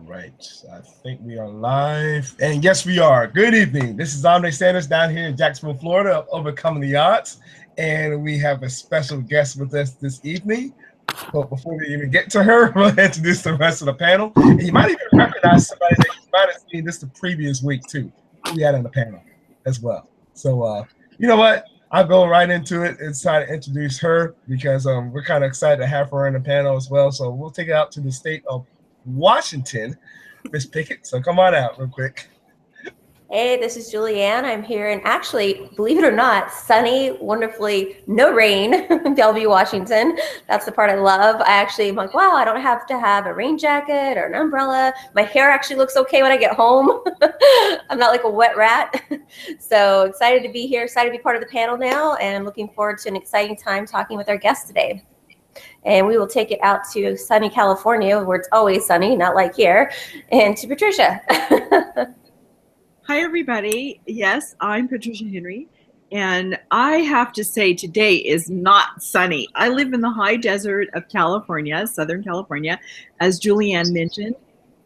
Right. I think we are live. And yes, we are. Good evening. This is Andre Sanders down here in Jacksonville, Florida, of Overcoming the Odds. And we have a special guest with us this evening. But before we even get to her, we'll introduce the rest of the panel. And you might even recognize somebody that you might have seen this the previous week, too. We had on the panel as well. So, you know what? I'll go right into it and try to introduce her because we're kind of excited to have her on the panel as well. So we'll take it out to the state of Washington, Miss Pickett. So come on out real quick. Hey, this is Julianne. I'm here in actually, believe it or not, sunny, wonderfully, no rain, Bellevue, Washington. That's the part I love. I'm like, wow, I don't have to have a rain jacket or an umbrella. My hair actually looks okay when I get home. I'm not like a wet rat. So excited to be here, excited to be part of the panel now, and looking forward to an exciting time talking with our guests today. And we will take it out to sunny California, where it's always sunny, not like here, and to Patricia. Hi, everybody. Yes, I'm Patricia Henry, and I have to say today is not sunny. I live in the high desert of California, Southern California, as Julianne mentioned,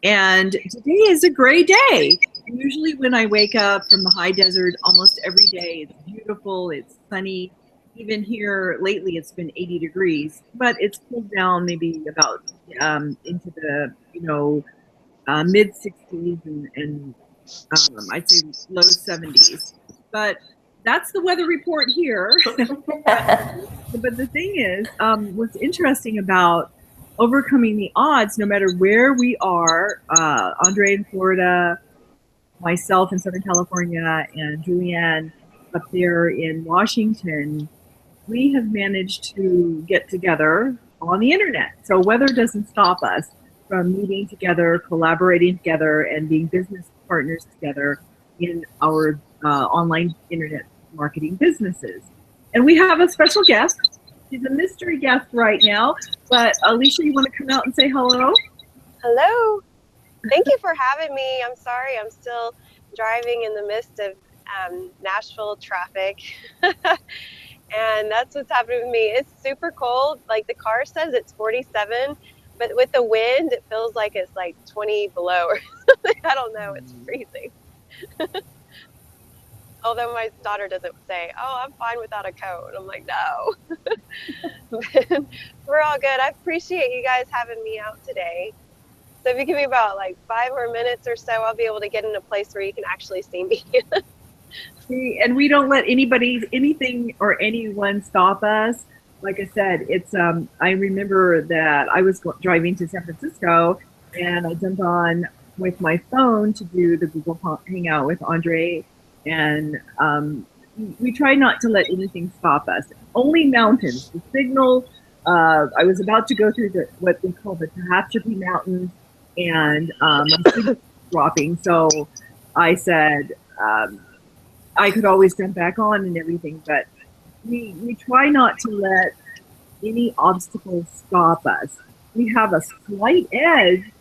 and today is a gray day. Usually when I wake up from the high desert, almost every day, it's beautiful, it's sunny. Even here lately, it's been 80 degrees, but it's cooled down maybe about into the, mid 60s and I'd say low 70s, but that's the weather report here. But the thing is, what's interesting about overcoming the odds, no matter where we are, Andre in Florida, myself in Southern California, and Julianne up there in Washington, we have managed to get together on the internet. So weather doesn't stop us from meeting together, collaborating together, and being business partners together in our online internet marketing businesses. And we have a special guest. She's a mystery guest right now, but Alicia, you want to come out and say hello? Hello. Thank you for having me. I'm sorry, I'm still driving in the midst of Nashville traffic. And that's what's happening with me. It's super cold. Like the car says it's 47, but with the wind, it feels like it's like 20 below or something. I don't know. It's freezing. Although my daughter doesn't say, oh, I'm fine without a coat. I'm like, no. We're all good. I appreciate you guys having me out today. So if you give me about like 5 more minutes or so, I'll be able to get in a place where you can actually see me. And we don't let anything or anyone stop us. Like I said, it's I remember that I was driving to San Francisco and I jumped on with my phone to do the Google Hangout with Andre, and we try not to let anything stop us. Only mountains, the signal. I was about to go through what they call the Tehachapi Mountains, and my signal was dropping. So I said I could always jump back on and everything, but we try not to let any obstacles stop us. We have a slight edge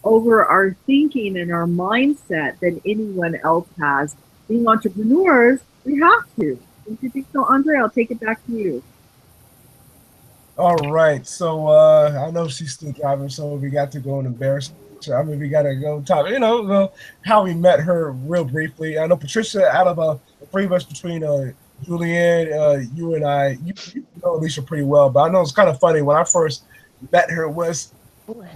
over our thinking and our mindset than anyone else has. Being entrepreneurs, we have to. Don't you think so, Andre? I'll take it back to you. All right. So I know she's still driving, so we got to go and embarrass her. I mean, we got to go talk, how we met her real briefly. I know Patricia, out of the three of us between Julianne, you and I, you know Alicia pretty well, but I know it's kind of funny. When I first met her was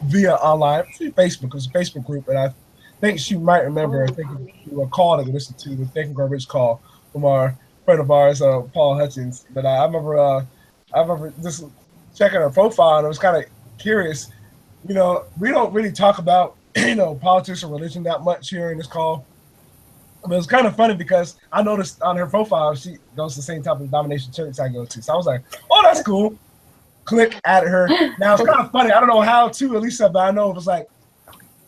via online, Facebook. It was a Facebook group, and I think she might remember. I think you were called and listened to the Think and Grow Rich call from our friend of ours, Paul Hutchins. But I remember just checking her profile, and I was kind of curious. We don't really talk about politics or religion that much here in this call. But it was kind of funny because I noticed on her profile she goes to the same type of denomination church I go to. So I was like, oh, that's cool. Click, added her. Now it's kind of funny. I don't know how to, Elisa, but I know it was like,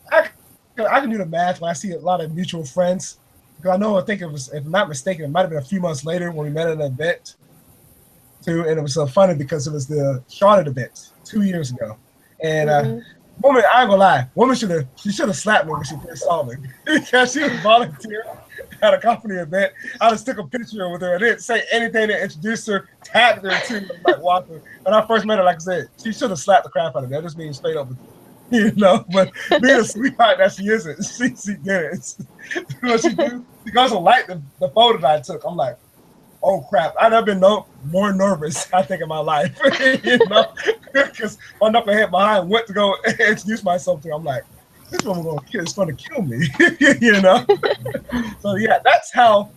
I can do the math when I see a lot of mutual friends. Because I think it was, if I'm not mistaken, it might have been a few months later when we met at an event too. And it was so funny because it was the Charlotte event 2 years ago. And woman, I ain't gonna lie, woman should have slapped me when she first saw me because she was volunteering at a company event. I just took a picture with her. I didn't say anything to introduce her, tagged her to like walking. When I first met her, like I said, she should have slapped the crap out of me. I just being straight up with you. you know. But being a sweetheart that she isn't, she did it. What she do? She goes to like the photo that I took. I'm like, oh crap! I've never been more nervous, I think, in my life, you know, because my knucklehead behind went to go introduce myself to her. I'm like, this woman is going to kill me, you know. So yeah, that's how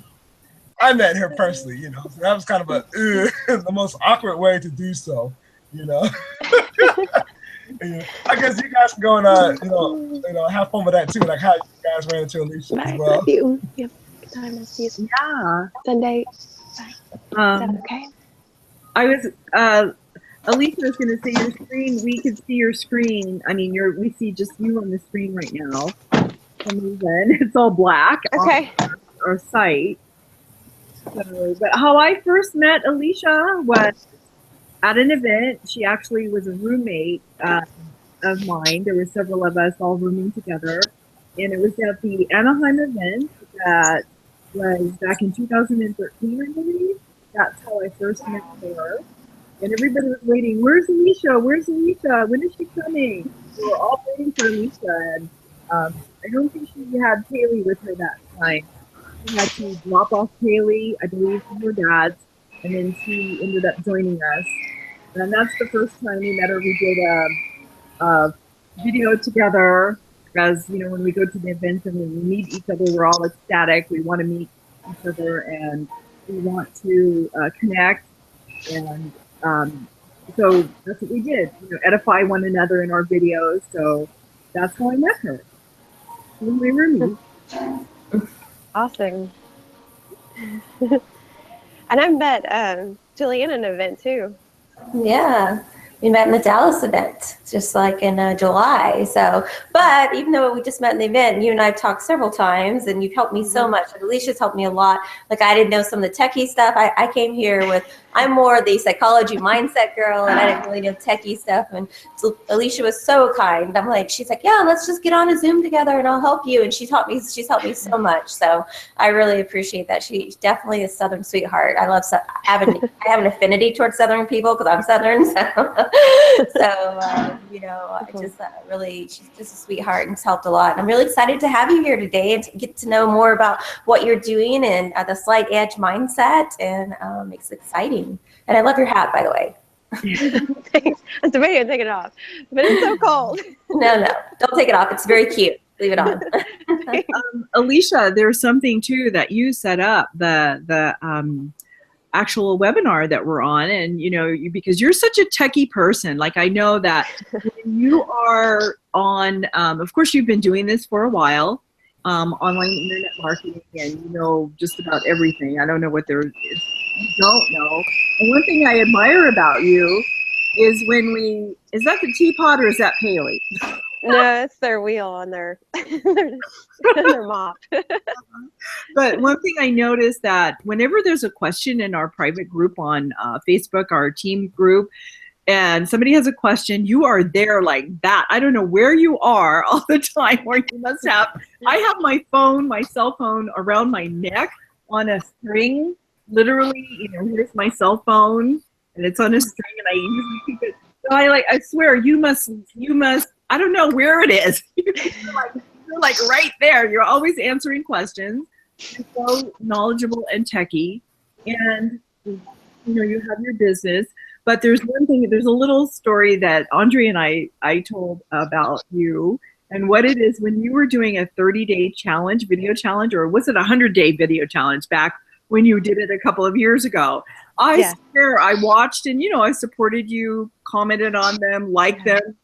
I met her personally, you know. So that was kind of the most awkward way to do so, you know. Yeah. I guess you guys can go and have fun with that too, like how you guys ran into Alicia Bye. as well. Love you. Yep. Good time. I'll see you Yeah. Sunday. Bye. Is that okay? I was Alicia was going to say your screen. We could see your screen. I mean, we see just you on the screen right now. For some reason, it's all black. Okay. On our site. So, but how I first met Alicia was at an event. She actually was a roommate of mine. There were several of us all rooming together, and it was at the Anaheim event that was back in 2013, I believe. That's how I first met her. And everybody was waiting. Where's Alicia? Where's Alicia? When is she coming? We were all waiting for Alicia, and I don't think she had Kaylee with her that time. She had to drop off Kaylee, I believe, from her dad's, and then she ended up joining us. And that's the first time we met her. We did a video together, as you know, when we go to the events and when we meet each other, we're all ecstatic. We want to meet each other and we want to connect. And so that's what we did, you know, edify one another in our videos. So that's how I met her. When we were meeting. Awesome. And I met Julianne at an event too. Yeah, we met in the Dallas event, just like in July. So, but even though we just met in the event, you and I have talked several times, and you've helped me so much. And Alicia's helped me a lot. Like, I didn't know some of the techie stuff. I came here with, I'm more the psychology mindset girl, and I didn't really know techie stuff. And so Alicia was so kind. I'm like, she's like, yeah, let's just get on a Zoom together, and I'll help you. And she's helped me so much. So I really appreciate that. She's definitely a Southern sweetheart. I love. I have an affinity towards Southern people because I'm Southern. So you know, I just really, she's just a sweetheart and it's helped a lot. And I'm really excited to have you here today and to get to know more about what you're doing and the Slight Edge mindset, and it's exciting. And I love your hat, by the way. Thanks. It's the video, take it off. But it's so cold. No, don't take it off. It's very cute. Leave it on. Alicia, there's something too that you set up, the actual webinar that we're on, and you know, because you're such a techie person, like I know that when you are on, of course you've been doing this for a while, online internet marketing, and you know just about everything. I don't know what there is you don't know. And one thing I admire about you is is that the teapot or is that Paley? No, it's their wheel on their their mop. But one thing I noticed that whenever there's a question in our private group on Facebook, our team group, and somebody has a question, you are there like that. I don't know where you are all the time, or you must have. I have my cell phone around my neck on a string. Literally, you know, here's my cell phone, and it's on a string, and I usually keep it. So I swear, you must. I don't know where it is. You're like right there. You're always answering questions. You're so knowledgeable and techie, and you know you have your business. But there's one thing. There's a little story that Andre and I told about you, and what it is when you were doing a 30-day challenge, video challenge, or was it a 100-day video challenge back when you did it a couple of years ago? I swear I watched, and you know, I supported you, commented on them, liked them,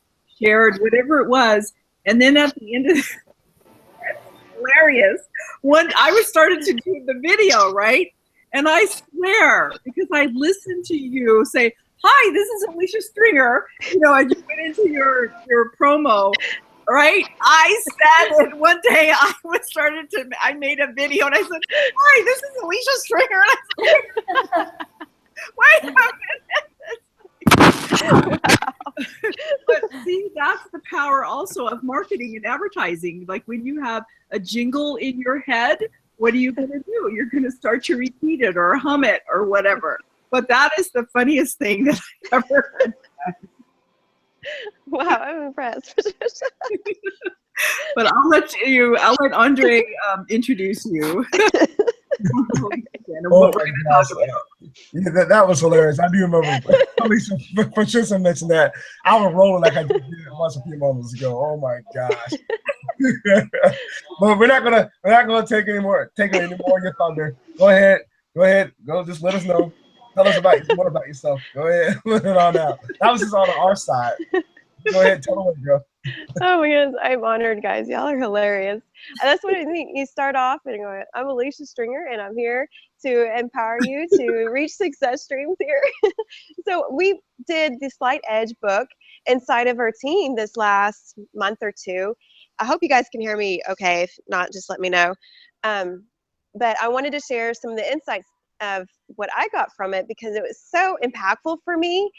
shared, whatever it was. And then at the end of it's hilarious. When I was started to do the video, right? And I swear, because I listened to you say, hi, this is Alicia Stringer, you know, and you went into your promo, right? I said it one day. I made a video and I said, "Hi, this is Alicia Stringer." And I said, "Wait a minute." But see, that's the power also of marketing and advertising. Like when you have a jingle in your head, what are you going to do? You're going to start to repeat it or hum it or whatever. But that is the funniest thing that I've ever heard. Wow, I'm impressed. But I'll let Andre introduce you. And Oh what we're my going to gosh. talk about. Yeah, that was hilarious. I do remember Alicia Patricia mentioned that. I was rolling like I just did once a few moments ago. Oh my gosh. But we're not gonna take any more of your thunder. Go ahead. Go just let us know. Tell us more about yourself. Go ahead. Let it on out. That was just on our side. Go ahead, tell them what, girl. Oh my goodness, I'm honored, guys. Y'all are hilarious. And that's what I think. You start off and go, I'm Alicia Stringer, and I'm here to empower you to reach success dreams here. So we did the Slight Edge book inside of our team this last month or two. I hope you guys can hear me okay. If not, just let me know. But I wanted to share some of the insights of what I got from it because it was so impactful for me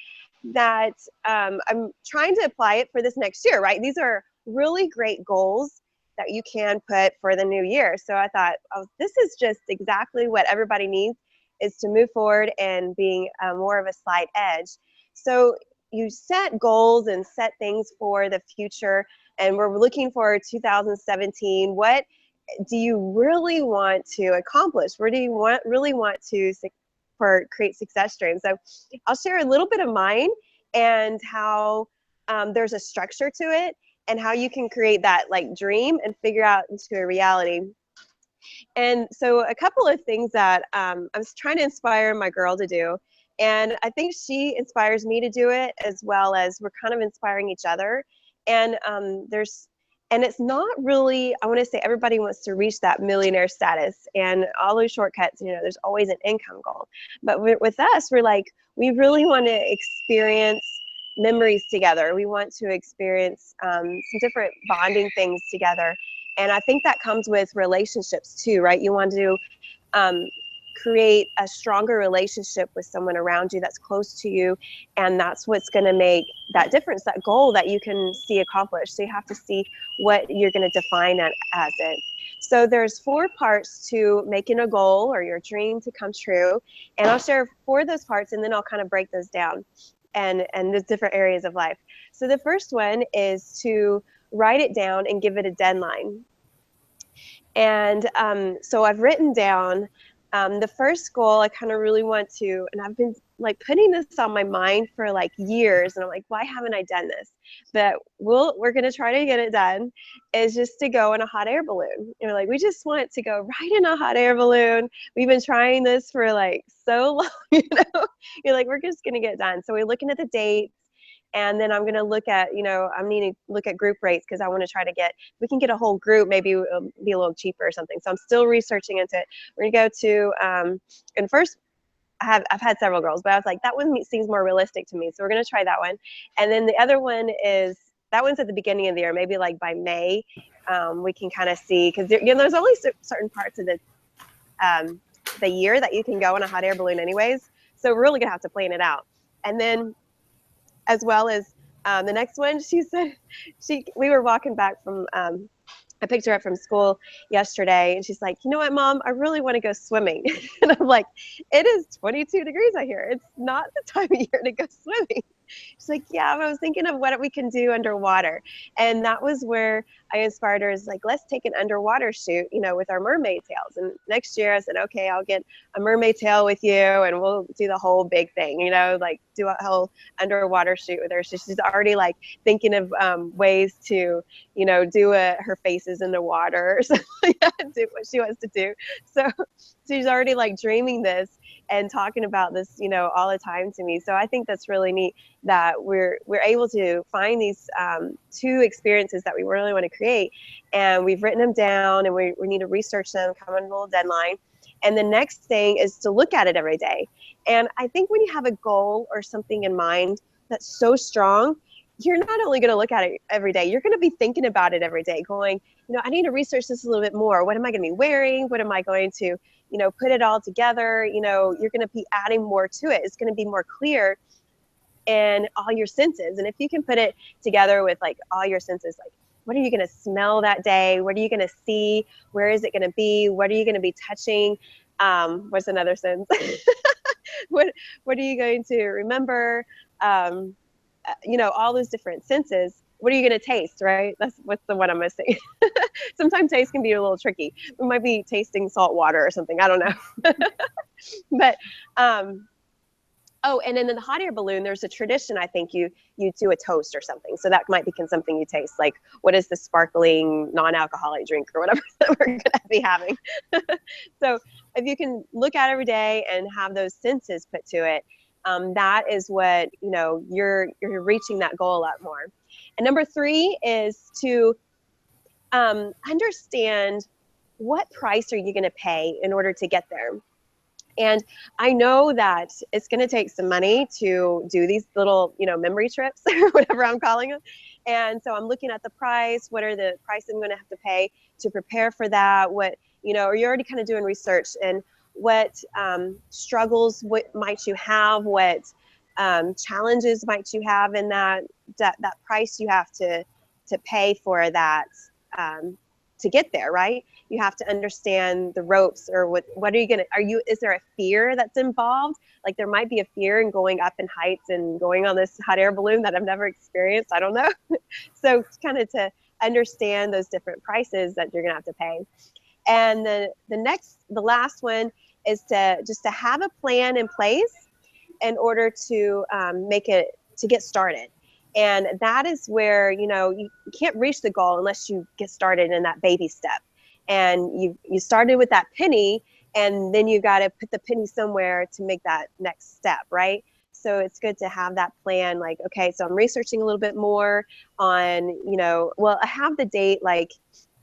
that I'm trying to apply it for this next year, right? These are really great goals that you can put for the new year. So I thought, oh, this is just exactly what everybody needs is to move forward and being more of a slight edge. So you set goals and set things for the future, and we're looking for 2017. What do you really want to accomplish? Where do you really want to create success dreams? So I'll share a little bit of mine and how there's a structure to it and how you can create that like dream and figure out into a reality. And so a couple of things that I was trying to inspire my girl to do, and I think she inspires me to do it as well as we're kind of inspiring each other. And it's not really, I want to say everybody wants to reach that millionaire status and all those shortcuts, there's always an income goal. But with us, we're like, we really want to experience memories together. We want to experience some different bonding things together. And I think that comes with relationships too, right? You want to create a stronger relationship with someone around you that's close to you, and that's what's going to make that difference, that goal that you can see accomplished. So you have to see what you're going to define it as it. So there's 4 parts to making a goal or your dream to come true, and I'll share 4 of those parts, and then I'll kind of break those down and the different areas of life. So the first one is to write it down and give it a deadline. And so I've written down the first goal. I kind of really want to, and I've been like putting this on my mind for like years, and I'm like, why haven't I done this? But we're gonna try to get it done. Is just to go in a hot air balloon. Like we just want to go right in a hot air balloon. We've been trying this for like so long, You're like, we're just gonna get it done. So we're looking at the dates. And then I'm going to look at, I'm needing to look at group rates because I want to try to we can get a whole group, maybe it'll be a little cheaper or something. So I'm still researching into it. We're going to go to, and first I've had several girls, but I was like, that one seems more realistic to me. So we're going to try that one. And then the other one that one's at the beginning of the year, maybe like by May, we can kind of see, because there's only certain parts of the year that you can go in a hot air balloon anyways. So we're really going to have to plan it out. And then as well as the next one, she said, we were walking back from, I picked her up from school yesterday, and she's like, you know what, Mom, I really want to go swimming. And I'm like, it is 22 degrees out here. It's not the time of year to go swimming. She's like, yeah, I was thinking of what we can do underwater. And that was where I inspired her, is like, let's take an underwater shoot, with our mermaid tails. And next year I said, okay, I'll get a mermaid tail with you and we'll do the whole big thing, like do a whole underwater shoot with her. So she's already like thinking of ways to, do her faces in the water or something, do what she wants to do. So she's already like dreaming this and talking about this, all the time to me. So I think that's really neat that we're able to find these 2 experiences that we really want to create, and we've written them down, and we need to research them, come on a little deadline. And the next thing is to look at it every day. And I think when you have a goal or something in mind that's so strong, you're not only going to look at it every day, you're going to be thinking about it every day, going, I need to research this a little bit more. What am I going to be wearing? What am I going to, put it all together? You're going to be adding more to it. It's going to be more clear in all your senses. And if you can put it together with like all your senses, like what are you going to smell that day? What are you going to see? Where is it going to be? What are you going to be touching? What's another sense? What are you going to remember? all those different senses, what are you going to taste, right? That's what's the one I'm going to say. Sometimes taste can be a little tricky. We might be tasting salt water or something. I don't know. But, oh, and then in the hot air balloon, there's a tradition. I think you do a toast or something. So that might become something you taste. Like, what is the sparkling non-alcoholic drink or whatever that we're going to be having? So if you can look at every day and have those senses put to it, that is what, you're reaching that goal a lot more. And number 3 is to understand what price are you going to pay in order to get there. And I know that it's going to take some money to do these little, memory trips or whatever I'm calling them. And so I'm looking at the price. What are the prices I'm going to have to pay to prepare for that? What, or you're already kind of doing research, and what struggles might you have? What challenges might you have in that price you have to pay for that to get there, right? You have to understand the ropes, or what are you is there a fear that's involved? Like, there might be a fear in going up in heights and going on this hot air balloon that I've never experienced. I don't know. So kind of to understand those different prices that you're going to have to pay. And then the last one is to have a plan in place in order to to get started. And that is where, you can't reach the goal unless you get started in that baby step. And you started with that penny, and then you got to put the penny somewhere to make that next step, right? So it's good to have that plan. Like, okay, so I'm researching a little bit more on, I have the date, like,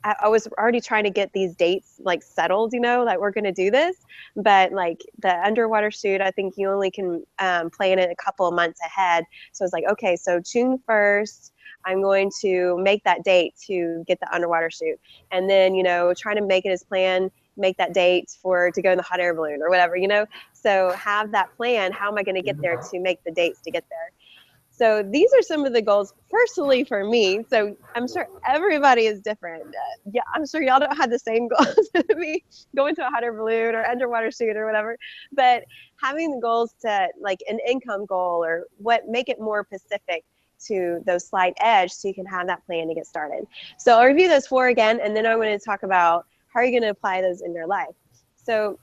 I was already trying to get these dates like settled, like we're going to do this, but like the underwater shoot, I think you only can plan it a couple of months ahead. So it's like, okay, so June 1st, I'm going to make that date to get the underwater shoot. And then, trying to make it as planned, make that date to go in the hot air balloon or whatever, so have that plan. How am I going to get there to make the dates to get there? So these are some of the goals personally for me. So I'm sure everybody is different. Yeah, I'm sure y'all don't have the same goals as me, going to a hot air balloon or underwater shoot or whatever. But having the goals to like an income goal or make it more specific to those slight edge, so you can have that plan to get started. So I'll review those 4 again, and then I'm going to talk about how are you going to apply those in your life. So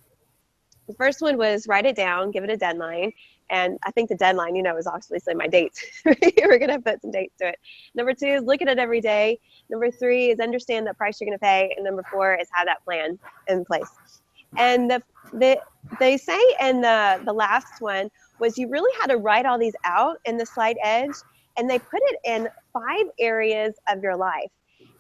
the first one was write it down, give it a deadline. And I think the deadline, is obviously my dates. We're going to put some dates to it. Number 2 is look at it every day. Number 3 is understand the price you're going to pay. And number 4 is have that plan in place. And they say in the last one was you really had to write all these out in the slide edge, and they put it in 5 areas of your life.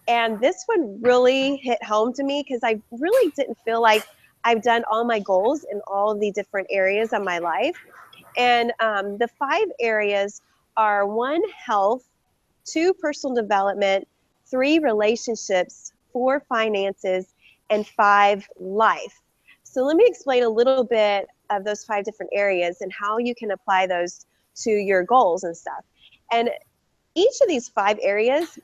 And this one really hit home to me because I really didn't feel like I've done all my goals in all of the different areas of my life. And the 5 areas are 1, health, 2, personal development, 3, relationships, 4, finances, and 5, life. So let me explain a little bit of those 5 different areas and how you can apply those to your goals and stuff. And each of these 5 areas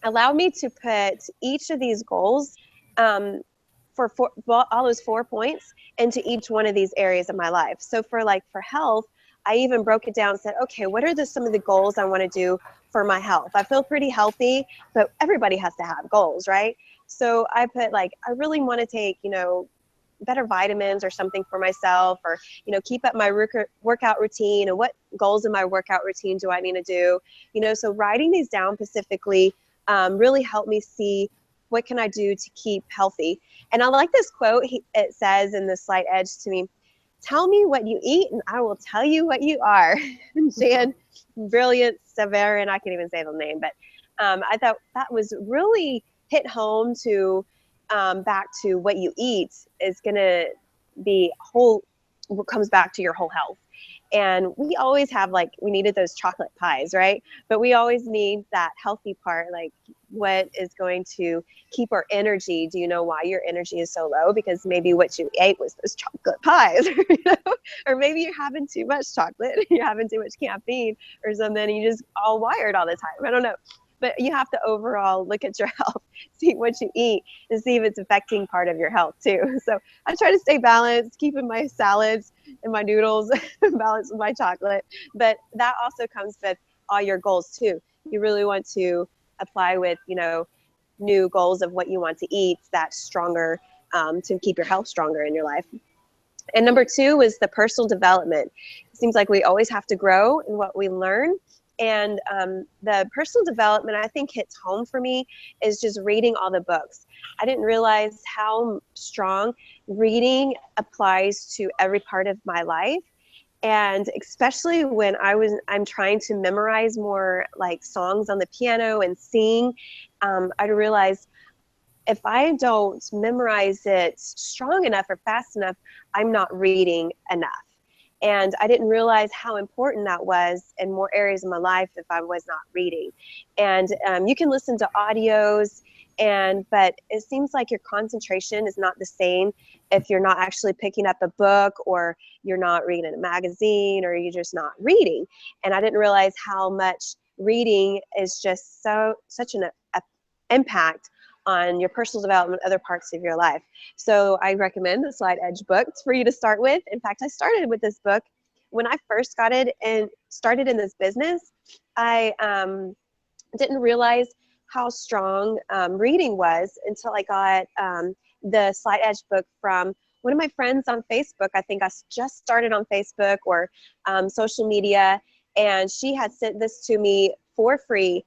allow me to put each of these goals for all those 4 points into each one of these areas of my life. So for health, I even broke it down and said, okay, what are some of the goals I want to do for my health? I feel pretty healthy, but everybody has to have goals, right? So I put I really want to take, better vitamins or something for myself, or, keep up my workout routine, and what goals in my workout routine do I need to do? So writing these down specifically really helped me see what can I do to keep healthy. And I like this quote. It says in the slight edge to me, tell me what you eat and I will tell you what you are. Jan Brilliant Severin, I can't even say the name, but I thought that was really hit home to back to what you eat is going to be what comes back to your whole health. And we always have we needed those chocolate pies, right? But we always need that healthy part, what is going to keep our energy. Do you know why your energy is so low? Because maybe what you ate was those chocolate pies, or maybe you're having too much chocolate, you're having too much caffeine or something, and you just all wired all the time. I don't know. But you have to overall look at your health, see what you eat, and see if it's affecting part of your health too. So I try to stay balanced, keeping my salads and my noodles balanced with my chocolate. But that also comes with all your goals too. You really want to apply with, you know, new goals of what you want to eat that's stronger, to keep your health stronger in your life. And number 2 is the personal development. It seems like we always have to grow in what we learn. And the personal development, I think, hits home for me is just reading all the books. I didn't realize how strong reading applies to every part of my life. And especially when I'm trying to memorize more like songs on the piano and sing, I realized if I don't memorize it strong enough or fast enough, I'm not reading enough. And I didn't realize how important that was in more areas of my life if I was not reading. And you can listen to audios, but it seems like your concentration is not the same if you're not actually picking up a book, or you're not reading a magazine, or you're just not reading. And I didn't realize how much reading is just such an impact on your personal development, other parts of your life. So I recommend the Slight Edge books for you to start with. In fact, I started with this book when I first got it and started in this business. I didn't realize how strong reading was until I got the Slight Edge book from one of my friends on Facebook. I think I just started on Facebook or social media, and she had sent this to me for free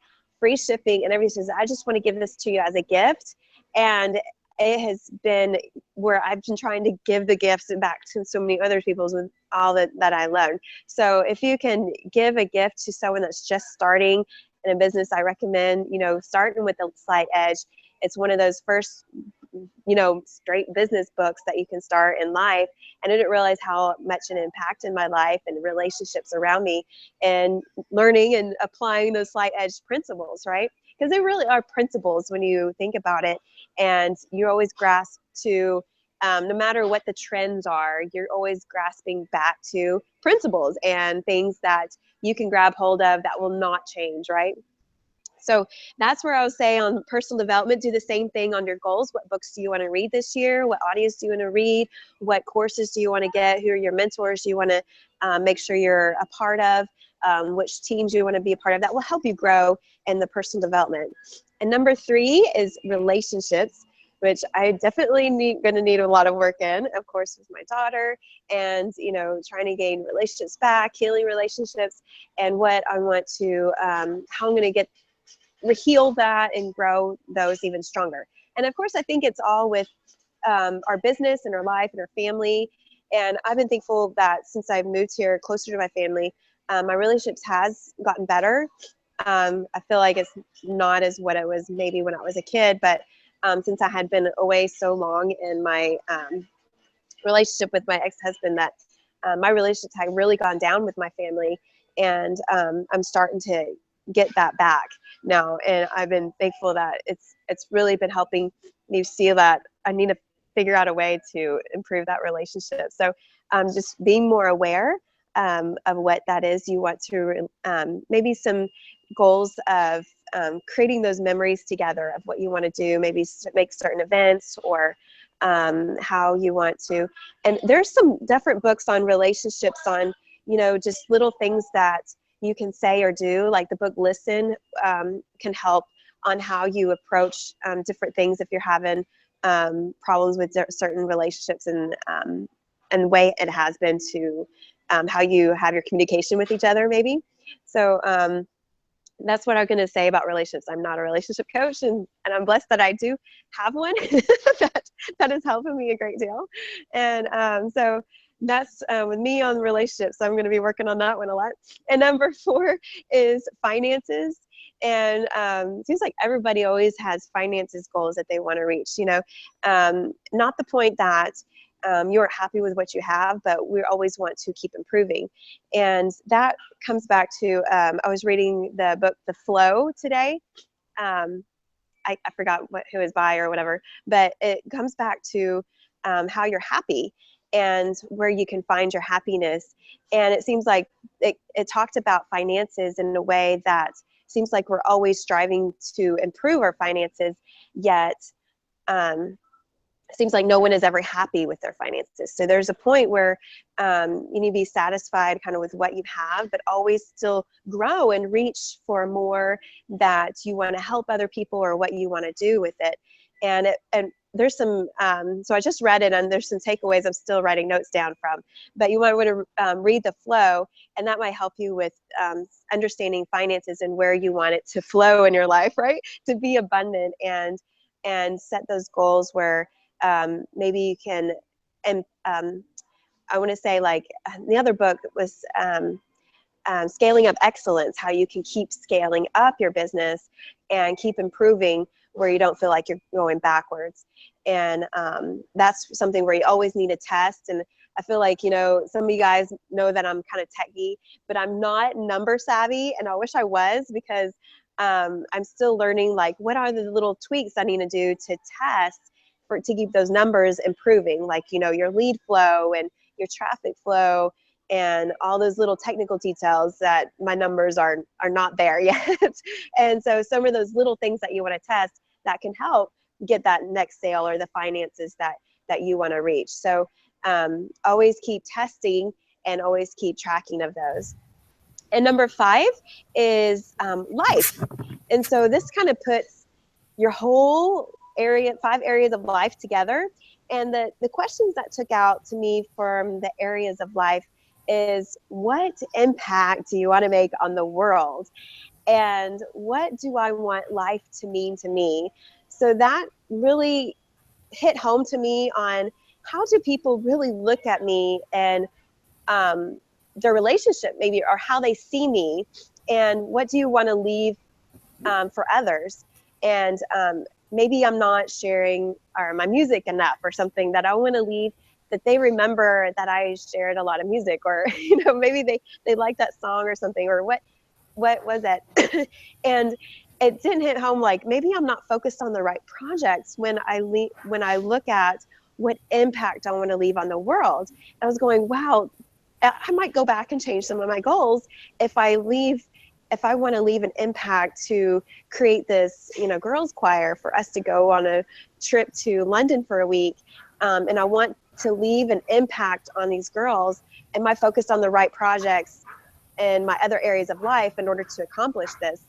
shipping and everything. She says, I just want to give this to you as a gift. And it has been where I've been trying to give the gifts back to so many other people with all that I learned. So if you can give a gift to someone that's just starting in a business, I recommend, you know, starting with the Slight Edge. It's one of those first, you know, straight business books that you can start in life. And I didn't realize how much an impact in my life and relationships around me, and learning and applying those Slight Edge principles, right? Because they really are principles when you think about it. And you always grasp to, no matter what the trends are, you're always grasping back to principles and things that you can grab hold of that will not change, right? So that's where I would say on personal development, do the same thing on your goals. What books do you want to read this year? What audios do you want to read? What courses do you want to get? Who are your mentors do you want to make sure you're a part of? Which teams do you want to be a part of? That will help you grow in the personal development. And number 3 is relationships, which I definitely going to need a lot of work in, of course, with my daughter, and, you know, trying to gain relationships back, healing relationships, and what I want to, how I'm going to heal that and grow those even stronger. And of course, I think it's all with our business and our life and our family. And I've been thankful that since I've moved here closer to my family, my relationships has gotten better. I feel like it's not as what it was maybe when I was a kid, but since I had been away so long in my relationship with my ex-husband, that my relationships had really gone down with my family. And I'm starting to get that back now, and I've been thankful that it's really been helping me see that I need to figure out a way to improve that relationship. So just being more aware of what that is you want to, maybe some goals of creating those memories together of what you want to do, maybe make certain events, or how you want to. And there's some different books on relationships, on, you know, just little things that you can say or do, like the book Listen can help on how you approach different things if you're having problems with certain relationships, and the way it has been to how you have your communication with each other, maybe. So that's what I'm going to say about relationships. I'm not a relationship coach, and I'm blessed that I do have one that is helping me a great deal. And so that's with me on relationships. I'm going to be working on that one a lot. And number 4 is finances. And it seems like everybody always has finances goals that they want to reach, you know, not the point that you're happy with what you have, but we always want to keep improving. And that comes back to, I was reading the book, The Flow, today. I forgot who is by or whatever, but it comes back to how you're happy and where you can find your happiness. And it seems like it talked about finances in a way that seems like we're always striving to improve our finances, yet it seems like no one is ever happy with their finances. So there's a point where you need to be satisfied kind of with what you have, but always still grow and reach for more that you want to help other people or what you want to do with it. And there's some, so I just read it and there's some takeaways I'm still writing notes down from, but you might want to read the flow, and that might help you with understanding finances and where you want it to flow in your life, right? To be abundant and set those goals where maybe you can, and I want to say, like, the other book was Scaling Up Excellence, how you can keep scaling up your business and keep improving where you don't feel like you're going backwards. And that's something where you always need to test. And I feel like, you know, some of you guys know that I'm kind of techie, but I'm not number savvy, and I wish I was, because I'm still learning, like, what are the little tweaks I need to do to test to keep those numbers improving, like, you know, your lead flow and your traffic flow and all those little technical details that my numbers are not there yet. And so some of those little things that you want to test that can help get that next sale or the finances that you want to reach. So always keep testing and always keep tracking of those. And number 5 is life. And so this kind of puts your whole 5 areas of life together. And the questions that took out to me from the areas of life is, what impact do you want to make on the world? And what do I want life to mean to me? So that really hit home to me on, how do people really look at me and their relationship maybe, or how they see me, and what do you want to leave for others? And maybe I'm not sharing my music enough, or something that I want to leave, that they remember that I shared a lot of music, or, you know, maybe they like that song or something, or what was it? And it didn't hit home, like, maybe I'm not focused on the right projects when I look at what impact I want to leave on the world. I was going, wow, I might go back and change some of my goals if I want to leave an impact to create this, you know, girls choir for us to go on a trip to London for a week. And I want to leave an impact on these girls. Am I focused on the right projects in my other areas of life in order to accomplish this?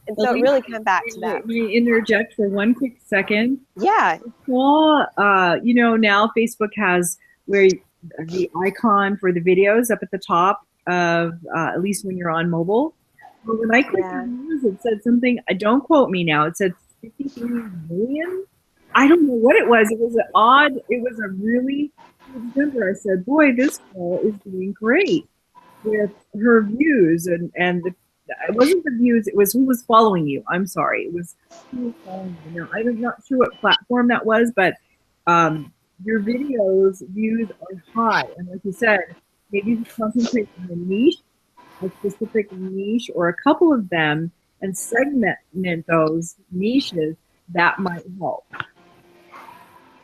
And so it really came back to that. Let me interject for one quick second. Yeah. Well, you know, now Facebook has where the icon for the videos up at the top of, at least when you're on mobile. But when I clicked on news, it said something, don't quote me now, it said 53 million. I don't know what it was. It was a really huge number. I said, boy, this girl is doing great with her views, and it wasn't the views, it was who was following you. I'm sorry, it was who was following you. Now, I'm not sure what platform that was, but your videos views are high, and like you said, maybe you concentrate on a niche, a specific niche, or a couple of them, and segment those niches. That might help.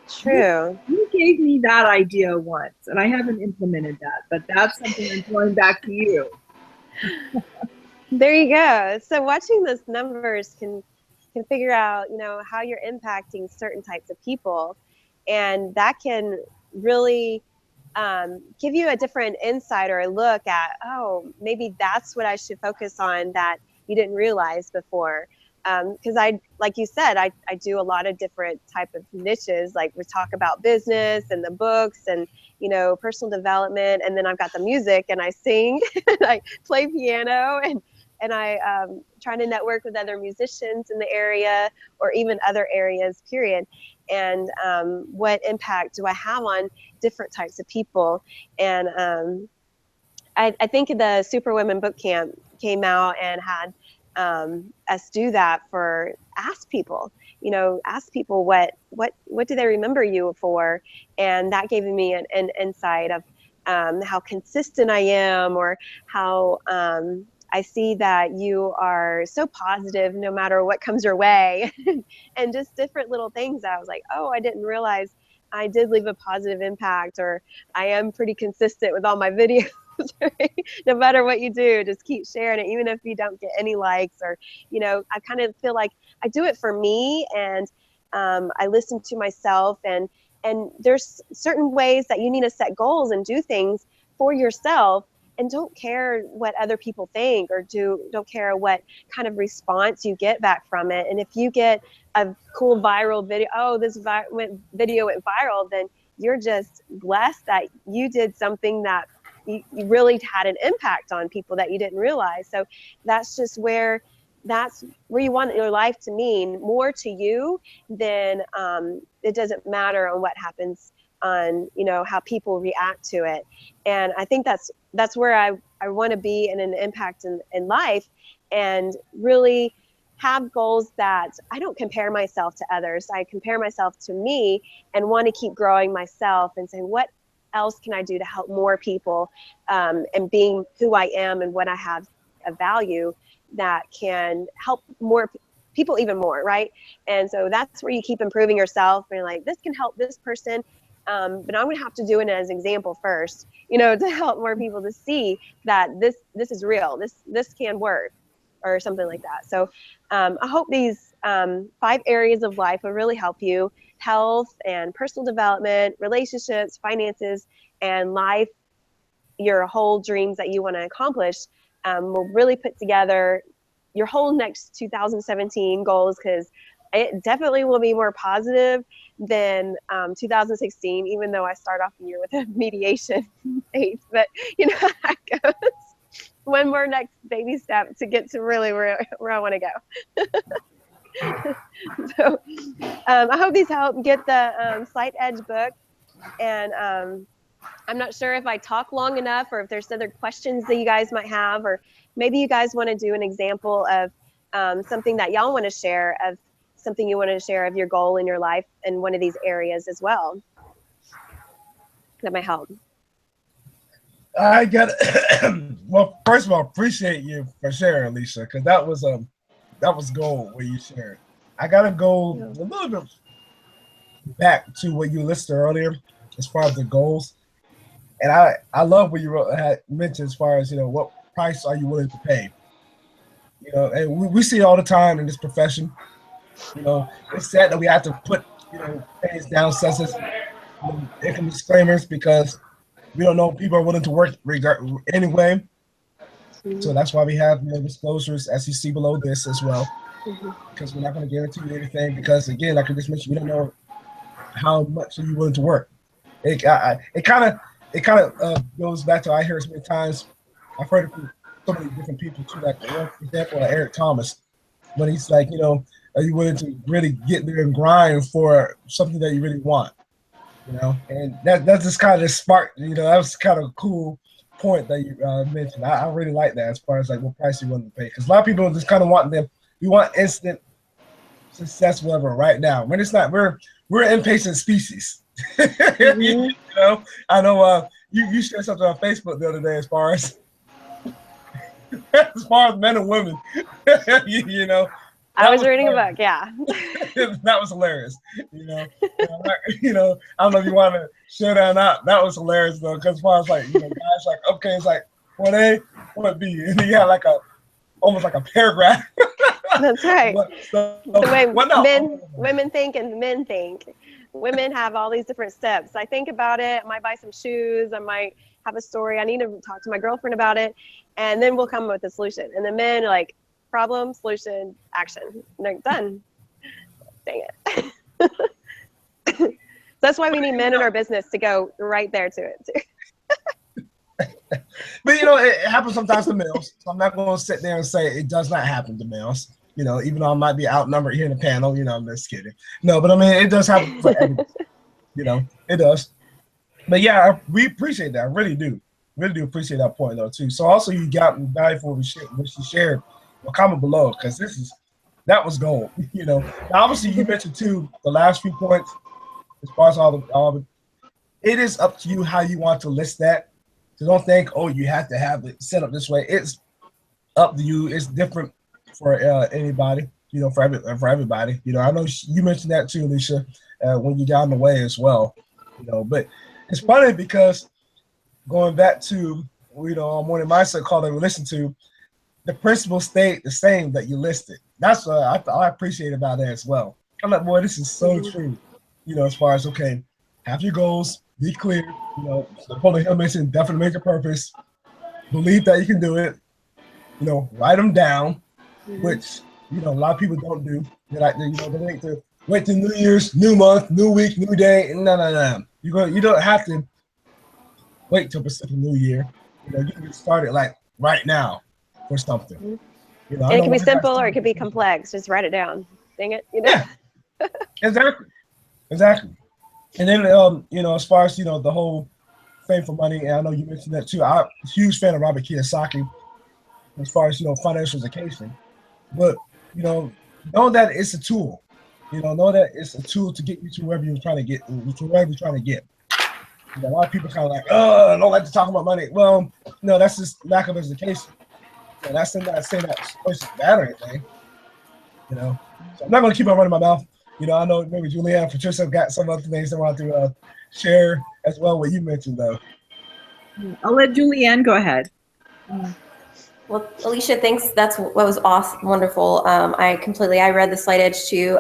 True. You gave me that idea once, and I haven't implemented that, but that's something I'm throwing back to you. There you go. So watching those numbers can figure out, you know, how you're impacting certain types of people, and that can really give you a different insight or a look at, oh, maybe that's what I should focus on that you didn't realize before. Because like you said, I do a lot of different type of niches. Like, we talk about business and the books and, you know, personal development. And then I've got the music, and I sing and I play piano, and I try to network with other musicians in the area, or even other areas, period. And what impact do I have on different types of people? And I think the Superwomen Boot Camp came out and had us do that for ask people what do they remember you for, and that gave me an insight of how consistent I am, or how I see that you are so positive no matter what comes your way, and just different little things that I was like, oh, I didn't realize I did leave a positive impact, or I am pretty consistent with all my videos. No matter what you do, just keep sharing it, even if you don't get any likes, or, you know, I kind of feel like I do it for me, and I listen to myself, and And there's certain ways that you need to set goals and do things for yourself, and don't care what other people think, or don't care what kind of response you get back from it. And if you get a cool viral video, oh, this video went viral, then you're just blessed that you did something that you really had an impact on people that you didn't realize. So that's where you want your life to mean more to you than it doesn't matter on what happens on, how people react to it. And I think that's where I want to be in an impact in life, and really have goals that I don't compare myself to others. I compare myself to me and want to keep growing myself and saying, what else can I do to help more people, and being who I am and what I have a value that can help more people even more, right? And so that's where you keep improving yourself, and you're like, this can help this person, but I'm going to have to do it as an example first, to help more people to see that this is real, this can work, or something like that. So I hope these 5 areas of life will really help you: health and personal development, relationships, finances, and life, your whole dreams that you want to accomplish. Will really put together your whole next 2017 goals, because it definitely will be more positive than 2016, even though I start off the year with a mediation phase. But you know how that goes. One more next baby step to get to really where I want to go. So I hope these help. Get the Slight Edge book. And I'm not sure if I talk long enough, or if there's other questions that you guys might have, or maybe you guys want to do an example of something that y'all want to share, of something you want to share of your goal in your life in one of these areas as well. That might help. I got it. Well, first of all, appreciate you for sharing, Alicia, because that was gold where you shared. I got to go a little bit back to what you listed earlier as far as the goals. And I love what you had mentioned as far as, what price are you willing to pay? And we see it all the time in this profession. It's sad that we have to put, things down, census, income disclaimers, because we don't know if people are willing to work anyway. So that's why we have disclosures, as you see below this as well, because we're not going to guarantee you anything, because again, like I just mentioned, we don't know how much are you willing to work. It kind of goes back to, I hear so many times, I've heard it from so many different people too, like for example, Eric Thomas, when he's like, are you willing to really get there and grind for something that you really want? And that's just kind of spark, that was kind of a cool point that you mentioned. I really like that as far as like what price you want to pay, because a lot of people just kind of we want instant success, whatever, right now. When it's not, we're an impatient species. I know you shared something on Facebook the other day as far as men and women. I was reading a book, yeah. That was hilarious. I don't know if you want to share that or not. That was hilarious though, because as far as like, guys like, okay, it's like point A, point B, and you had like almost like a paragraph. That's right. The way women think and men think. Women have all these different steps. I think about it. I might buy some shoes. I might have a story. I need to talk to my girlfriend about it, and then we'll come up with a solution. And the men are like, problem, solution, action. And they're done. Dang it. That's why we need men in our business to go right there to it too. But it happens sometimes to males. So I'm not going to sit there and say it does not happen to males. Even though I might be outnumbered here in the panel, I'm just kidding. No, but I mean, it does happen for everybody. It does. But yeah, we appreciate that. I really do. Really do appreciate that point though too. So also you got value for what you shared. Well, comment below, because that was gold. Now, obviously you mentioned too the last few points as far as all the. It is up to you how you want to list that. So don't think, you have to have it set up this way. It's up to you. It's different for anybody. For everybody. I know you mentioned that too, Alicia, when you got on the way as well. But it's funny because going back to Morning Mindset call that we listened to, the principles stayed the same that you listed. That's what I appreciate about that as well. I'm like, boy, this is so true. As far as, okay, have your goals, be clear. You know, Napoleon Hill mentioned definite major purpose. Believe that you can do it. You know, write them down, which a lot of people don't do. They like to, they wait till New Year's, new month, new week, new day. No. You don't have to wait till Pacific New Year. You can get started like right now for something. And it can be simple or it can be complex. Just write it down. Dang it. Yeah, exactly. And then, as far as, the whole fame for money, and I know you mentioned that too. I'm a huge fan of Robert Kiyosaki as far as, financial education. But, know that it's a tool. Know that it's a tool to get you to wherever you're trying to get. A lot of people kind of like, I don't like to talk about money. Well, no, that's just lack of education. That's not saying that it's supposed to be bad or anything. So I'm not going to keep on running my mouth. I know maybe Julianne and Patricia got some other things they want to share as well, what you mentioned, though. I'll let Julianne go ahead. Well, Alicia, thanks. That's what was awesome, wonderful. I read The Slight Edge too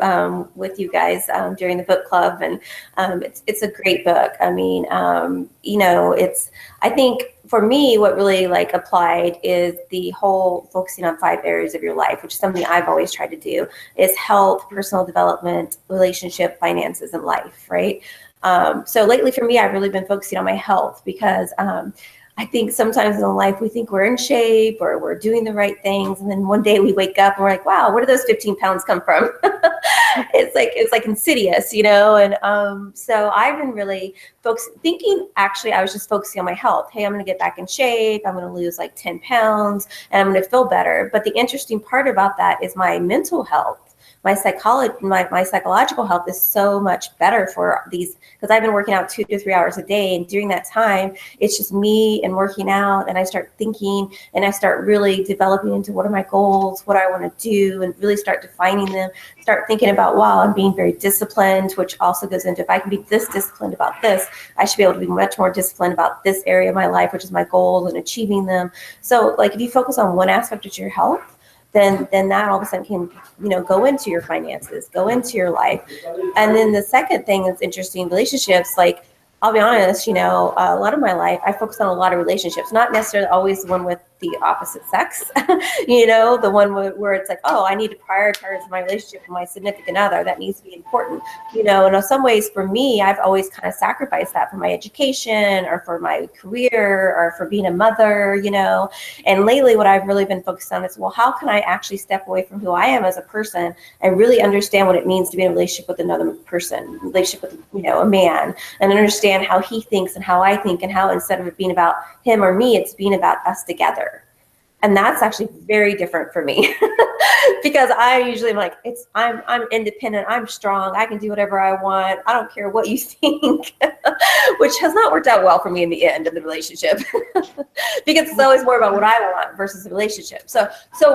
with you guys during the book club, and it's a great book. I mean, I think for me, what really applied is the whole focusing on 5 areas of your life, which is something I've always tried to do, is health, personal development, relationship, finances, and life, right? So lately for me, I've really been focusing on my health because I think sometimes in life we think we're in shape or we're doing the right things, and then one day we wake up and we're like, wow, where did those 15 pounds come from? it's like insidious, and so I've been really thinking, actually, I was just focusing on my health. Hey, I'm going to get back in shape. I'm going to lose 10 pounds and I'm going to feel better. But the interesting part about that is my mental health. My psychological health is so much better for these, because I've been working out 2 to 3 hours a day. And during that time, it's just me and working out. And I start thinking and I start really developing into what are my goals, what I want to do, and really start defining them. Start thinking about, wow, I'm being very disciplined, which also goes into, if I can be this disciplined about this, I should be able to be much more disciplined about this area of my life, which is my goals and achieving them. So if you focus on one aspect of your health, then that all of a sudden can, go into your finances, go into your life. And then the second thing that's interesting, relationships, I'll be honest, a lot of my life, I focus on a lot of relationships, not necessarily always the one with the opposite sex, the one where it's I need to prioritize my relationship with my significant other. That needs to be important, and in some ways for me, I've always kind of sacrificed that for my education or for my career or for being a mother, and lately what I've really been focused on is, well, how can I actually step away from who I am as a person and really understand what it means to be in a relationship with another person, relationship with, a man, and understand how he thinks and how I think, and how instead of it being about him or me, it's being about us together. And that's actually very different for me because I usually am I'm independent, I'm strong, I can do whatever I want, I don't care what you think, which has not worked out well for me in the end of the relationship because it's always more about what I want versus the relationship. So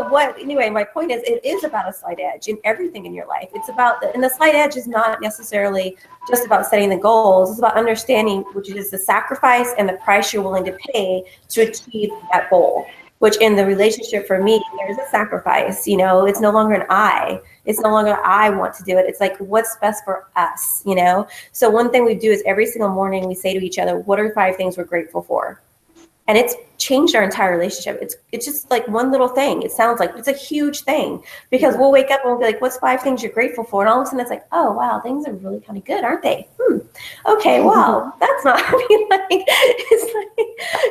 my point is, it is about a slight edge in everything in your life. It's about, and the slight edge is not necessarily just about setting the goals, it's about understanding, which is the sacrifice and the price you're willing to pay to achieve that goal. Which in the relationship for me, there's a sacrifice, it's no longer an I. It's no longer I want to do it. It's what's best for us, So one thing we do is every single morning we say to each other, what are 5 things we're grateful for? And it's changed our entire relationship. It's just one little thing. It sounds like it's a huge thing because we'll wake up and we'll be like, what's 5 things you're grateful for? And all of a sudden it's oh, wow, things are really kind of good, aren't they? Okay, wow, that's not, it's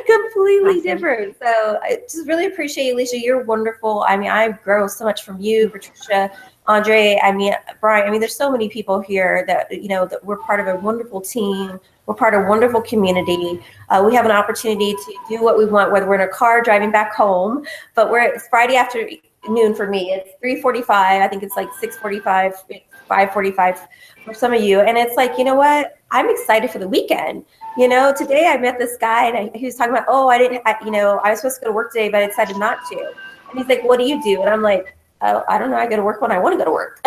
completely different. So I just really appreciate you, Alicia. You're wonderful. I grow so much from you, Patricia, Andre, Brian. There's so many people here that, that we're part of a wonderful team. We're part of a wonderful community. We have an opportunity to do what we want, whether we're in a car driving back home, but it's Friday afternoon for me. It's 3:45. I think it's 6:45, 5:45 for some of you. And it's you know what? I'm excited for the weekend. Today I met this guy and he was talking about, I was supposed to go to work today, but I decided not to. And he's like, what do you do? And I'm like, oh, I don't know. I go to work when I want to go to work.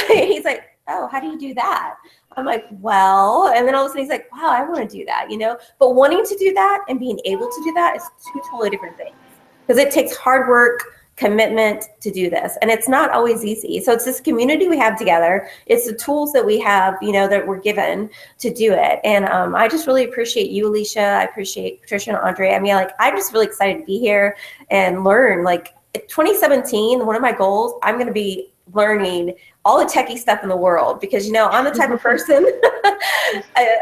He's like, oh, how do you do that? I'm like, well, and then all of a sudden he's like, wow, I want to do that, But wanting to do that and being able to do that is 2 totally different things because it takes hard work. commitment to do this, and it's not always easy. So it's this community we have together, it's the tools that we have, you know, that we're given to do it. And I just really appreciate you, Alicia. I appreciate Patricia and Andre. I mean, like, I'm just really excited to be here and learn. Like 2017, one of my goals, I'm going to be learning all the techie stuff in the world, because, you know, I'm the type of person,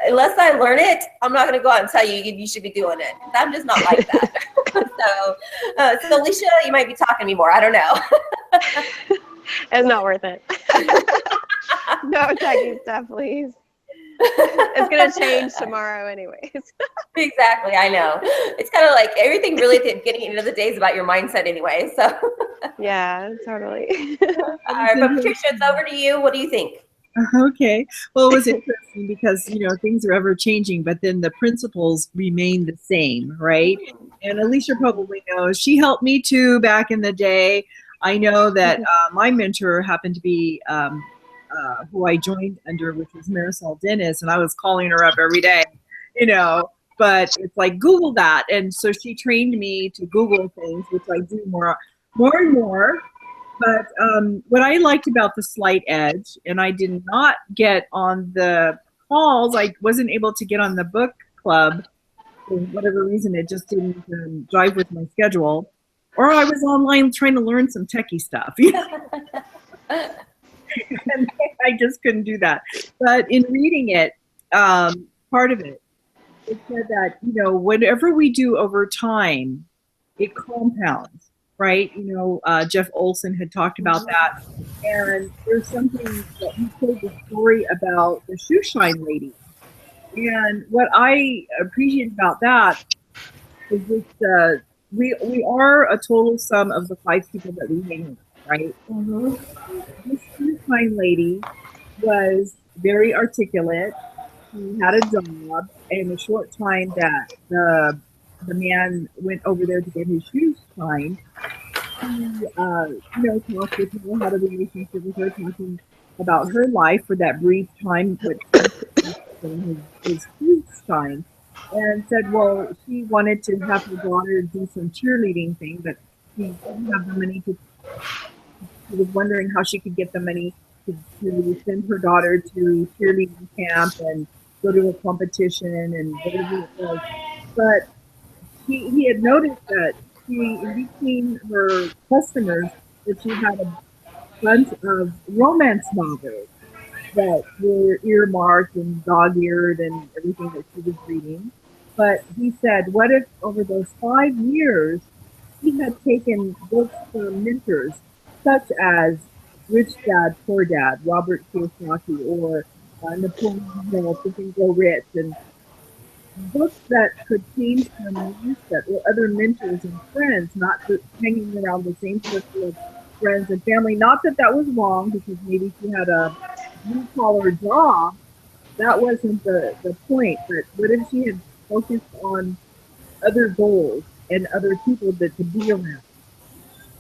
unless I learn it, I'm not going to go out and tell you you should be doing it. I'm just not like that. So Alicia, you might be talking to me more. I don't know. It's not worth it. No techie stuff, please. It's going to change tomorrow anyways. Exactly. I know. It's kind of like everything really at the beginning of the day is about your mindset anyway. So yeah, totally. all right, but Patricia, it's over to you. What do you think? Okay. Well, it was interesting because, you know, things are ever changing, but then the principles remain the same, right? And Alicia probably knows. She helped me too back in the day. I know that my mentor happened to be who I joined under, which was Marisol Dennis, and I was calling her up every day, you know, but it's like, Google that. And so she trained me to Google things, which I do more and more. But what I liked about the Slight Edge, and I did not get on the calls, I wasn't able to get on the book club for whatever reason. It just didn't jive with my schedule. Or I was online trying to learn some techie stuff. And I just couldn't do that. But in reading it, part of it, it said that, you know, whatever we do over time, it compounds, right? You know, Jeff Olson had talked about that. And there's something that he told the story about the shoe shine lady. And what I appreciate about that is just, we are a total sum of the 5 people that we hang with, right? Mm-hmm. This shoe shine lady was very articulate. He had a job, and the short time that the man went over there to get his shoes shined, he, you know, talked with her, had a relationship with her, talking about her life for that brief time, but his shoes shined, and said, well, she wanted to have her daughter do some cheerleading thing, but she didn't have the money to. She was wondering how she could get the money to send her daughter to cheerleading camp and go to a competition and whatever it was. But he had noticed that in between her customers, that she had a bunch of romance novels that were earmarked and dog-eared and everything that she was reading. But he said, what if over those 5 years, he had taken books from mentors such as Rich Dad, Poor Dad, Robert Kiyosaki, or Napoleon Hill, Think and Grow Rich, and books that could change her mindset, or other mentors and friends, not just hanging around the same circle of friends and family. Not that that was wrong, because maybe she had a blue-collar job. That wasn't the point. But what if she had focused on other goals and other people that to be around?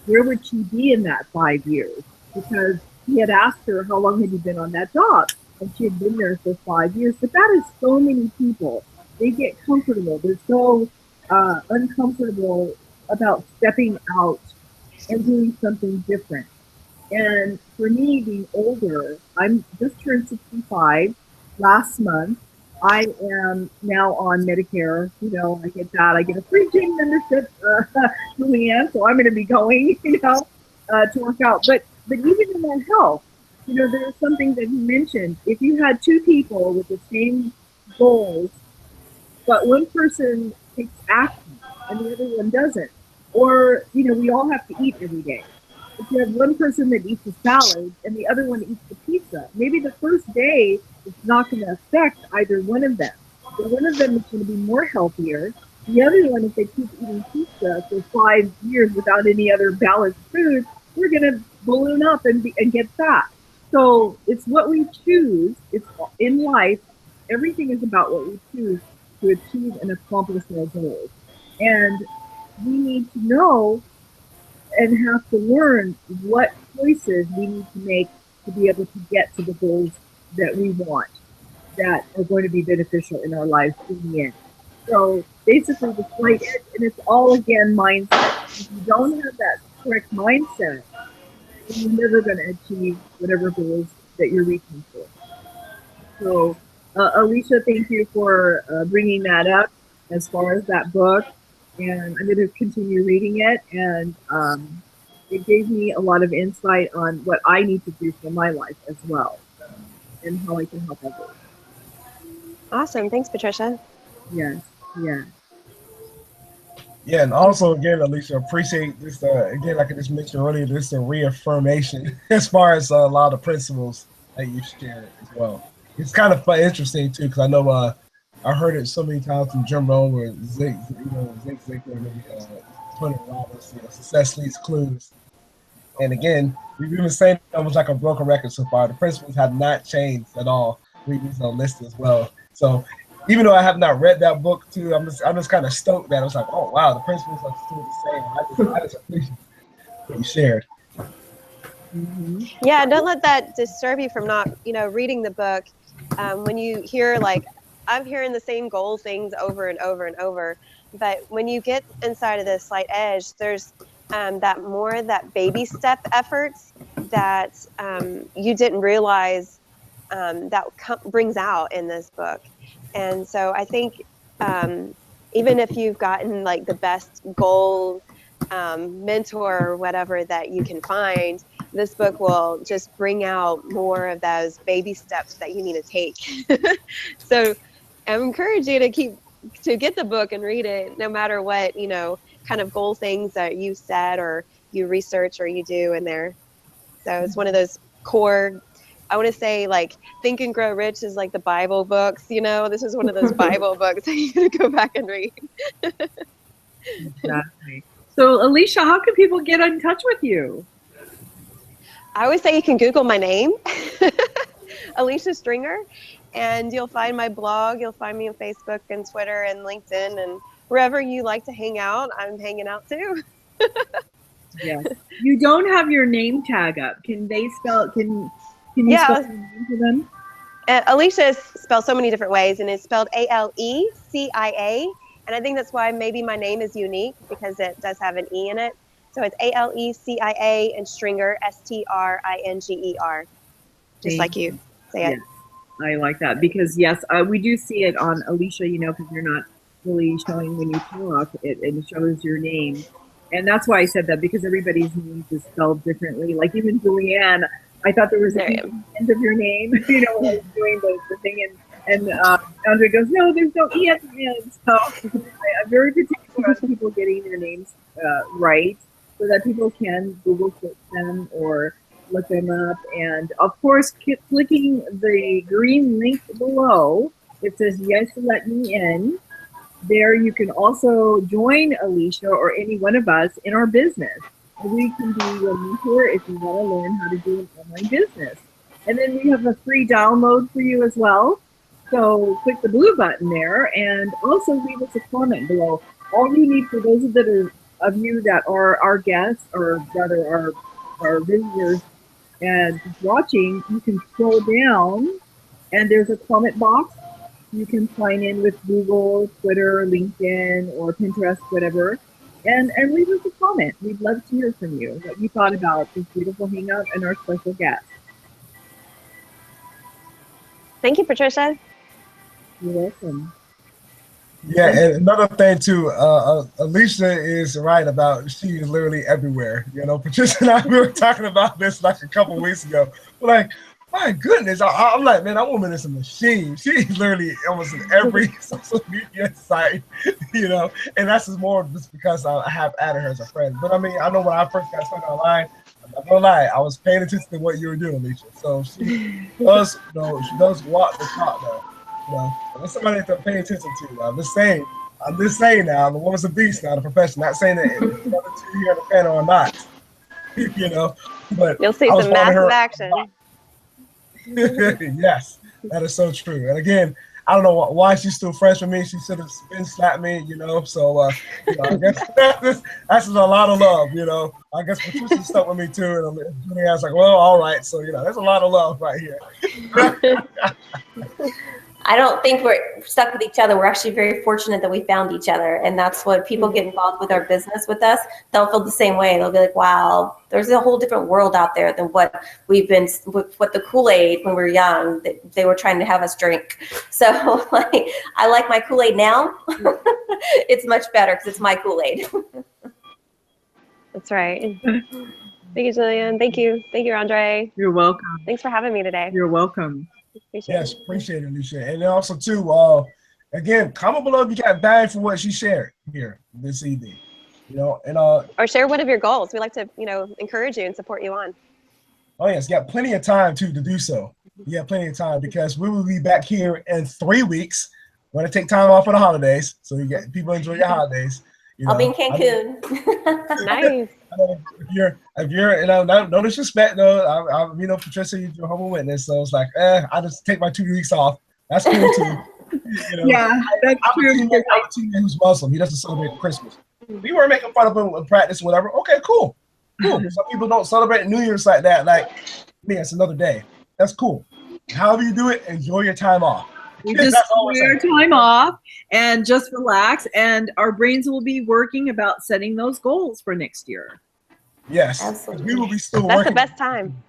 Where would she be in that 5 years? Because he had asked her, how long had you been on that job? And she had been there for 5 years. But that is so many people. They get comfortable. They're so uncomfortable about stepping out and doing something different. And for me, being older, I'm just turned 65 last month. I am now on Medicare. You know, I get that. I get a free gym membership, Julianne, so I'm going to be going, you know, to work out. But even in my health, you know, there's something that he mentioned. If you had 2 people with the same goals, but one person takes action and the other one doesn't, or, you know, we all have to eat every day. If you have one person that eats a salad and the other one eats the pizza, maybe the first day it's not going to affect either one of them. But one of them is going to be more healthier. The other one, if they keep eating pizza for 5 years without any other balanced food, we're going to balloon up and get fat. So it's what we choose. It's in life. Everything is about what we choose to achieve and accomplish our goals. And we need to know and have to learn what choices we need to make to be able to get to the goals that we want, that are going to be beneficial in our lives in the end. So basically the Slight Edge, and it's all again mindset. If you don't have that correct mindset, then you're never going to achieve whatever goals that you're reaching for. So, Alicia, thank you for bringing that up as far as that book. And I'm going to continue reading it. And it gave me a lot of insight on what I need to do for my life as well and how I can help others. Awesome. Thanks, Patricia. Yes, yes. Yeah, and also again, Alicia, appreciate this. Again, like I just mentioned earlier, this is a reaffirmation as far as a lot of principles that you shared as well. It's kind of interesting too, because I know I heard it so many times from Jim Rohn or Zig Ziglar, Tony Robbins, success leaves clues. And again, we've been saying almost like a broken record so far. The principles have not changed at all. Reading these on list as well. So even though I have not read that book too, I'm just kind of stoked that I was like, oh wow, the principles are still the same. I just appreciate what you shared. Mm-hmm. Yeah, don't let that disturb you from not, reading the book. When you hear, like, I'm hearing the same goal things over and over and over, but when you get inside of the slight edge, there's that baby step efforts that you didn't realize that brings out in this book. And so I think even if you've gotten like the best goal mentor or whatever that you can find, this book will just bring out more of those baby steps that you need to take. So I encourage you to get the book and read it, no matter what, kind of goal things that you set or you research or you do in there. So it's one of those core, I want to say, like, Think and Grow Rich is like the Bible books, this is one of those Bible books that you got to go back and read. Exactly. So Alicia, how can people get in touch with you? I always say you can Google my name, Alicia Stringer, and you'll find my blog. You'll find me on Facebook and Twitter and LinkedIn, and wherever you like to hang out, I'm hanging out too. Yes. You don't have your name tag up. Can they spell? Can you spell your name for them? Alicia is spelled so many different ways, and it's spelled Alecia, and I think that's why maybe my name is unique, because it does have an E in it. So it's Alecia and Stringer, Stringer, just like you say it. I like that, because yes, we do see it on Alicia, because you're not really showing when you talk, it shows your name. And that's why I said that, because everybody's name is spelled differently. Like even Julianne, I thought there was an E at the end of your name, when I was doing the thing, and Andre goes, no, there's no E at the end. So I'm very particular on people getting their names right, so that people can Google search them or look them up. And of course, keep clicking the green link below. It says, yes, let me in. There you can also join Alicia or any one of us in our business. We can be your mentor if you want to learn how to do an online business. And then we have a free download for you as well. So click the blue button there, and also leave us a comment below. All you need, for those of you that are our guests, or rather our visitors and watching, you can scroll down and there's a comment box. You can sign in with Google, Twitter, LinkedIn, or Pinterest, whatever, and leave us a comment. We'd love to hear from you, what you thought about this beautiful hangout and our special guest. Thank you, Patricia. You're welcome. Yeah, and another thing too, Alicia is right about, she is literally everywhere. Patricia and I, we were talking about this like a couple weeks ago. We're like, my goodness, I'm like, man, that woman is a machine. She's literally almost in every social media site, and that's just more just because I have added her as a friend. But I mean, I know when I first got started online, I'm not gonna lie, I was paying attention to what you were doing, Alicia. So she does, she does walk the talk though. That's somebody to pay attention to. I'm just saying now, the woman's a beast now, the profession. Not saying that the other two here on the panel are not, but you'll see some massive action. Yes, that is so true. And again, I don't know why she's still friends with me. She should have been slapped me, So I guess that's just a lot of love, I guess Patricia stuck with me too, and I was like, well, all right. So there's a lot of love right here. I don't think we're stuck with each other. We're actually very fortunate that we found each other. And that's what people get involved with our business with us. They'll feel the same way. They'll be like, wow, there's a whole different world out there than what what the Kool-Aid when we were young, that they were trying to have us drink. So like, I like my Kool-Aid now. It's much better because it's my Kool-Aid. That's right. Thank you, Jillian. Thank you, Andre. You're welcome. Thanks for having me today. You're welcome. Appreciate Yes, it. appreciate it, Alicia. And then also too, again, comment below if you got value for what she shared here this evening. You know, and Or share one of your goals. We like to, encourage you and support you on. oh yes, you got plenty of time too to do so. You got plenty of time because we will be back here in 3 weeks. We're gonna take time off for the holidays, so you get people enjoy your holidays. You I'll be in know. Cancun. Nice. If you're, no disrespect though. I Patricia, you're a humble witness, so it's like, I just take my 2 weeks off. That's cool too. You know, Yeah, that's I'm true. a teammate who's Muslim. He doesn't celebrate Christmas. We weren't making fun of him in practice, whatever. Okay, cool. Some people don't celebrate New Year's like that. Like, me, it's another day. That's cool. However you do it, enjoy your time off. We just That's all we're enjoy our saying. time off and just relax, and our brains will be working about setting those goals for next year. Yes, Absolutely. we will be still That's working. the best time.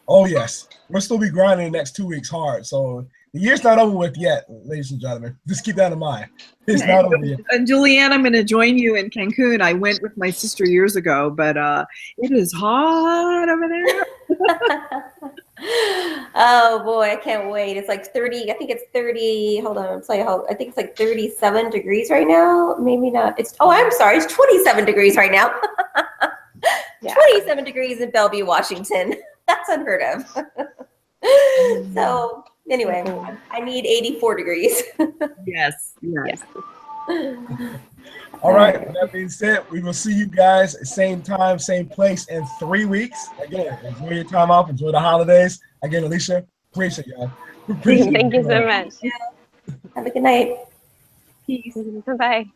Oh yes, we'll still be grinding the next 2 weeks hard. So the year's not over with yet, ladies and gentlemen. Just keep that in mind. It's not over yet. And Julianne, I'm going to join you in Cancun. I went with my sister years ago, but it is hot over there. Oh boy, I can't wait. It's like 30, I think it's 30, hold on, I'll tell you how, I think it's like 37 degrees right now. Maybe not. I'm sorry, it's 27 degrees right now. Yeah. 27 degrees in Bellevue, Washington. That's unheard of. So anyway, I need 84 degrees. Yes. Yes. All right. With that being said, we will see you guys same time, same place in 3 weeks. Again, enjoy your time off. Enjoy the holidays. Again, Alicia, appreciate y'all. Thank you so much. Have a good night. Peace. Bye-bye.